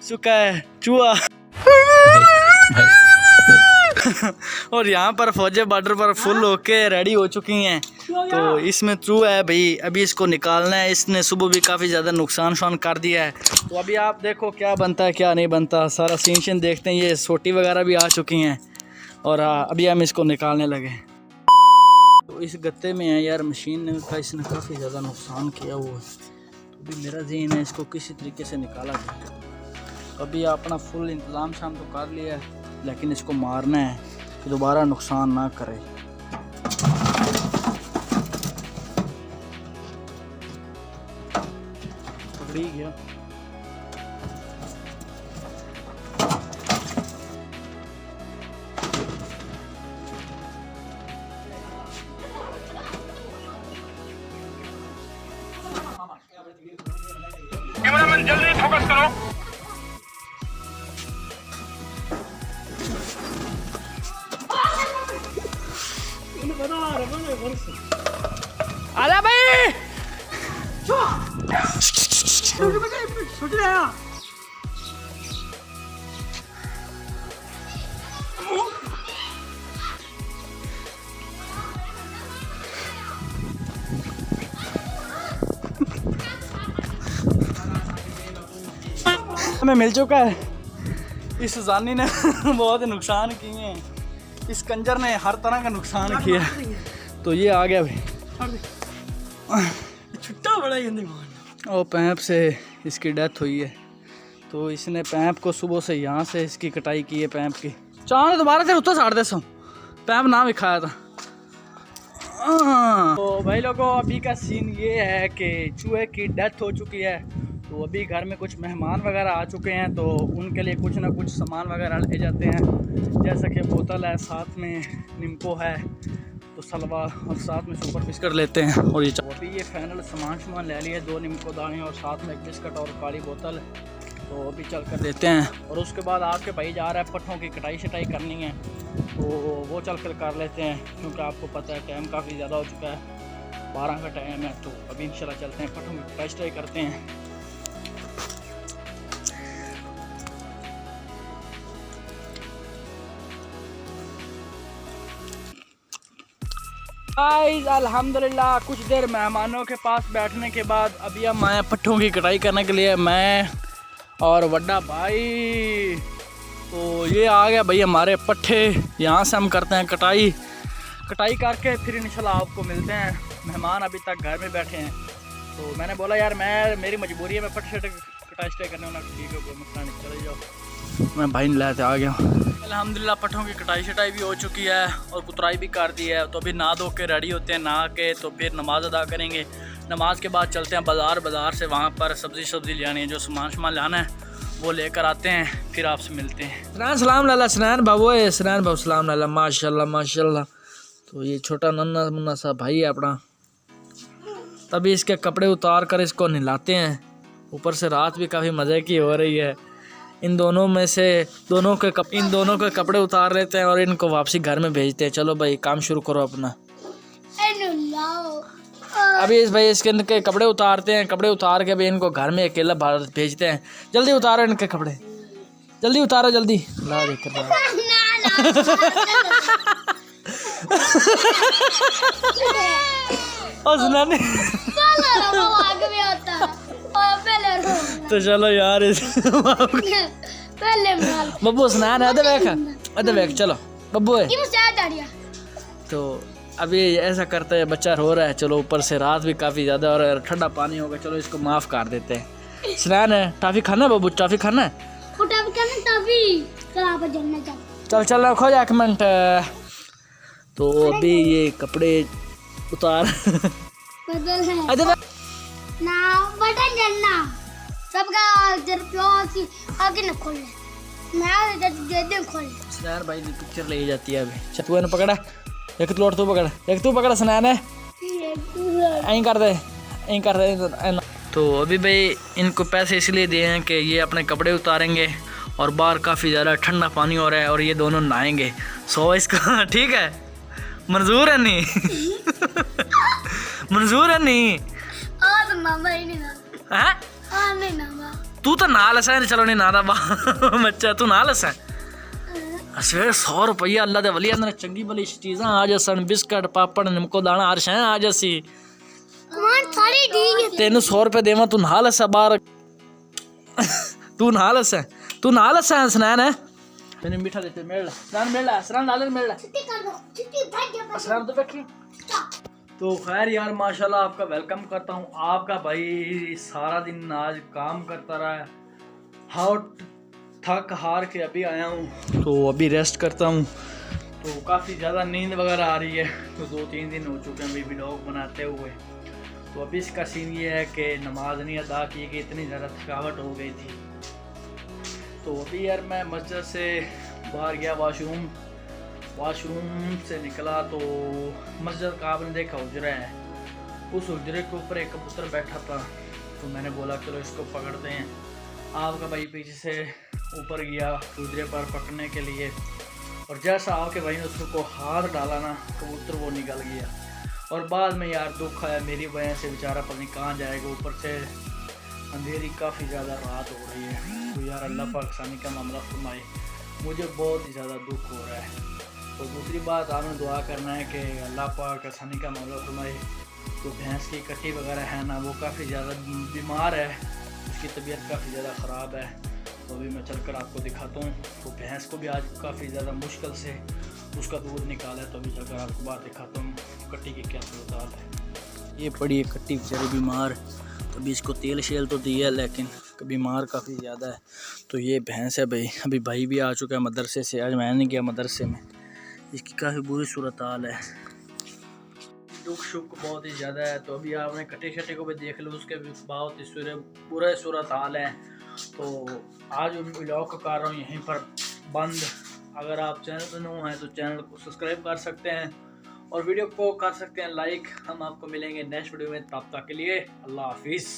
चुका है चूहा। और यहाँ पर फौजी बॉर्डर पर फुल होके रेडी हो चुकी हैं। तो इसमें चूहा है भाई, अभी इसको निकालना है। इसने सुबह भी काफ़ी ज़्यादा नुकसान कर दिया है। तो अभी आप देखो क्या बनता है क्या नहीं बनता, सारा सीन देखते हैं। ये सोटी वगैरह भी आ चुकी हैं और अभी हम इसको निकालने लगे। तो इस गत्ते में है यार मशीन का, इसने काफ़ी ज़्यादा नुकसान किया हुआ है। तो अभी मेरा ज़हन है इसको किसी तरीके से निकाला जाए। अभी अपना फुल इंतज़ाम शाम तो कर लिया है, लेकिन इसको मारना है कि दोबारा नुकसान ना करे। पकड़ी गया। कैमरामैन जल्दी फोकस करो। आजा भाई हमें मिल चुका है। इस जानी ने बहुत नुकसान किए हैं, इस कंजर ने हर तरह का नुकसान किया। तो ये आ गया भाई, छुट्टा बड़ा ही और पैप से इसकी डेथ हुई है। तो इसने पैप को सुबह से यहाँ से इसकी कटाई की है। पैप की चाँद दोबारा से उत्तर साड़ दे सो पैप ना दिखाया था। तो भाई लोगों अभी का सीन ये है कि चूहे की डेथ हो चुकी है। तो अभी घर में कुछ मेहमान वगैरह आ चुके हैं, तो उनके लिए कुछ ना कुछ सामान वगैरह ले जाते हैं। जैसा कि बोतल है, साथ में निम्को है, तो सलवा और साथ में सुपर बिस्किट लेते हैं। और ये अभी ये फाइनल सामान ले लिए, 2 निम्को दाने और साथ में एक बिस्किट और काली बोतल। तो अभी चल कर देते हैं। और उसके बाद आपके भाई जा रहा है पट्ठों की कटाई शटाई करनी है, तो वो चल कर लेते हैं। क्योंकि आपको पता है टाइम काफ़ी ज़्यादा हो चुका है, 12 का टाइम है। तो अभी इंशाल्लाह चलते हैं, पट्ठों की कटाई शटाई करते हैं। अल्हम्दुलिल्लाह कुछ देर मेहमानों के पास बैठने के बाद अभी हम आए पट्ठों की कटाई करने के लिए, मैं और बड़ा भाई। तो ये आ गया भाई हमारे पट्ठे, यहाँ से हम करते हैं कटाई करके फिर इंशाल्लाह आपको मिलते हैं। मेहमान अभी तक घर में बैठे हैं, तो मैंने बोला यार मेरी मजबूरी है, मैं पट्टे कटाई शटाई करने वाला। ठीक है कोई मसला नहीं, चले जाओ। मैं भाई लाते आ गया। अल्हम्दुलिल्लाह पट्ठों की कटाई शटाई भी हो चुकी है और कुतराई भी कर दी है। तो अभी नहा धो के रेडी होते हैं, नहा के तो फिर नमाज अदा करेंगे। नमाज के बाद चलते हैं बाज़ार से, वहाँ पर सब्ज़ी लानी है, जो सामान लाना है वो लेकर आते हैं, फिर आपसे मिलते हैं। सलाम लाला सनैन बाबू है, सनैन बाबू सलाम लाला, माशाल्लाह माशाल्लाह। तो ये छोटा नन्ना मुन्ना सा भाई है अपना। तभी इसके कपड़े उतार कर इसको नहलाते हैं। ऊपर से रात भी काफ़ी मज़े की हो रही है। इन दोनों के कपड़े उतार लेते हैं और इनको वापसी घर में भेजते हैं। चलो भाई काम शुरू करो अपना। अभी इसके कपड़े उतारते हैं, कपड़े उतार के भी इनको घर में अकेला भेजते हैं। जल्दी उतारो इनके कपड़े, जल्दी उतारो जल्दी। ला तो चलो यार बब्बू स्नान है, देख चलो बब्बू है। तो अभी ऐसा करते हैं, बच्चा रो रहा है। चलो ऊपर से रात भी काफ़ी ज़्यादा और ठंडा पानी होगा, चलो इसको माफ़ कर देते हैं। स्नान है, टॉफ़ी खाना है बब्बू, टॉफ़ी खाना है। चल रखो 1 मिनट। तो अभी ये कपड़े उतार स्नान भाई की पिक्चर ले जाती है अभी। तू इन्हें पकड़ा, एक तू पकड़ स्नान है, यहीं कर दे। तो अभी भाई इनको पैसे इसलिए दिए हैं कि ये अपने कपड़े उतारेंगे और बाहर काफ़ी ज़्यादा ठंडा पानी हो रहा है और ये दोनों नहाएंगे। सो इसका ठीक है, मंजूर है नहीं? मंजूर है नहीं? तू तो ना लसा है चलो नहीं ना बच्चा तू ना लसा सवेरे 100 रुपया अल्लाह दे वली अंदर चंगी भली चीज़ां आ जसन बिस्कट पापड़ निमको दाना हर शै आ जसी तेन 100 रुपये देवा तू नहा लसा बाहर तू नहा लसा स्नैन है मैंने मीठा देते मेल स्नान मेल स्नान डाले मेल स्नान तो बैठी तो खैर यार माशाल्लाह आपका वेलकम करता हूँ। आपका भाई सारा दिन आज काम करता रहा है, थक हार के अभी आया हूँ तो अभी रेस्ट करता हूँ। तो काफ़ी ज़्यादा नींद वगैरह आ रही है, तो 2-3 दिन हो चुके हैं अभी व्लॉग बनाते हुए। तो अभी इसका सीन ये है कि नमाज नहीं अदा की कि इतनी ज़्यादा थकावट हो गई थी। तो अभी यार मैं मस्जिद से बाहर गया, वॉशरूम से निकला तो मस्जिद का आपने देखा उजरा है, उस उजरे के ऊपर एक कबूतर बैठा था। तो मैंने बोला चलो इसको पकड़ते हैं। आपका भाई पीछे से ऊपर गया उजरे पर पकड़ने के लिए, और जैसा आपके भाई ने उसको हाथ डाला ना कबूतर वो निकल गया। और बाद में यार दुख आया मेरी वजह से, बेचारा पता नहीं कहाँ जाएगा। ऊपर से अंधेरी काफ़ी ज़्यादा रात हो रही है। तो यार अल्लाह पाक आसानी का मामला फरमाए, मुझे बहुत ही ज़्यादा दुख हो रहा है। तो दूसरी बात आपने दुआ करना है कि अल्लाह पाक आसानी का मामला फरमाए। तो भैंस की कट्टी वगैरह है ना वो काफ़ी ज़्यादा बीमार है, उसकी तबीयत काफ़ी ज़्यादा ख़राब है। तो अभी मैं चलकर आपको दिखाता हूँ। तो भैंस को भी आज काफ़ी ज़्यादा मुश्किल से उसका दूध निकाला है। तो अभी चलकर आपको बात दिखाता हूँ कट्टी की क्या सूरत हाल है। ये पड़ी है कट्टी बेचारी बीमार, तो अभी इसको तेल शेल तो दिया है लेकिन बीमार काफ़ी ज़्यादा है। तो ये भैंस है भाई। अभी भाई भी आ चुका है मदरसे से, आज मैं नहीं गया मदरसे में। इसकी काफ़ी बुरी सूरत हाल है, दुख शुक बहुत ही ज़्यादा है। तो अभी आपने कट्टे शट्टे को भी देख लो, उसके भी बहुत ही बुरा सूरत हाल है। तो आज व्लॉग को कर रहा हूँ यहीं पर बंद। अगर आप चैनल पर नए हैं तो चैनल को सब्सक्राइब कर सकते हैं और वीडियो को कर सकते हैं लाइक। हम आपको मिलेंगे नेक्स्ट वीडियो में, तब तक के लिए अल्लाह हाफिज़।